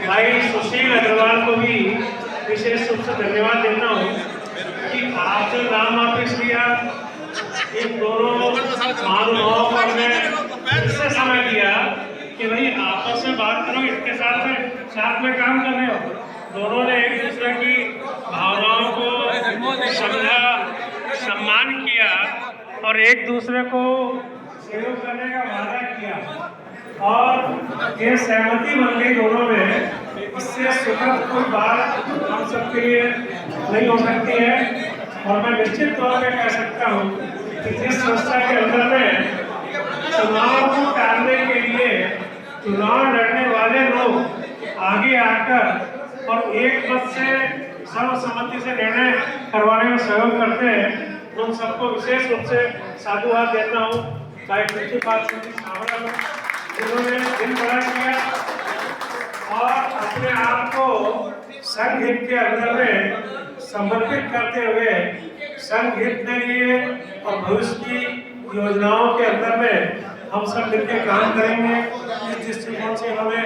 भाई सुशील अग्रवाल को भी विशेष रूप से धन्यवाद देता हूँ कि आप जो नाम वापिस लिया, इन दोनों महानुभावों को हमने इससे समय दिया कि भाई आपस में बात करो, इसके साथ में काम कर रहे हो। दोनों ने एक दूसरे की भावनाओं को समझा, सम्मान किया और एक दूसरे को सहयोग करने का वादा किया और ये सहमति बन गई दोनों में। इससे सुखद कोई बात हम सबके लिए नहीं हो सकती है और मैं निश्चित तौर पे कह सकता हूँ कि जिस संस्था के अंदर में चुनाव को टालने के लिए चुनाव लड़ने वाले लोग आगे आकर और एक मत से सर्वसम्मति से निर्णय करवाने में सहयोग करते हैं, उन सबको विशेष रूप से साधुवाद देता हूँ। चाहे प्रिंसिपाल उन्होंने दिन बड़ा किया और अपने आप को संघ हित के अंदर में समर्पित करते हुए संघ हित के लिए और भविष्य की योजनाओं के अंदर में हम सब मिलकर काम करेंगे। इस दृष्टिकोण से इन्होंने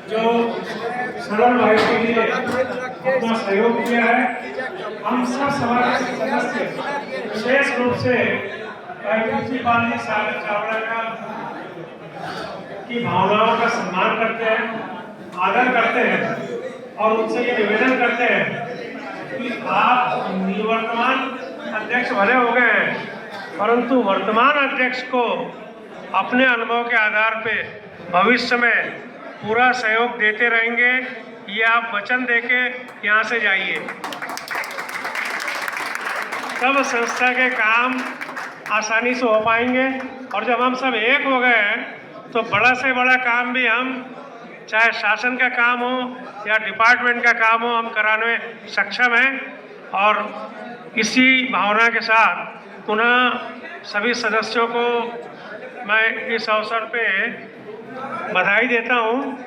जो सरल भाई के लिए अपना सहयोग किया है, हम सब समाज के सदस्य विशेष रूप से प्रिंसिपाल जी सागर चावड़ा का की भावनाओं का सम्मान करते हैं, आदर करते हैं और उनसे ये निवेदन करते हैं कि आप निवर्तमान अध्यक्ष भले हो गए हैं, परंतु वर्तमान अध्यक्ष को अपने अनुभव के आधार पे भविष्य में पूरा सहयोग देते रहेंगे। ये आप वचन देके यहाँ से जाइए। सब संस्था के काम आसानी से हो पाएंगे और जब हम सब एक हो गए हैं तो बड़ा से बड़ा काम भी हम, चाहे शासन का काम हो या डिपार्टमेंट का काम हो, हम कराने में सक्षम हैं। और इसी भावना के साथ पुनः सभी सदस्यों को मैं इस अवसर पे बधाई देता हूँ।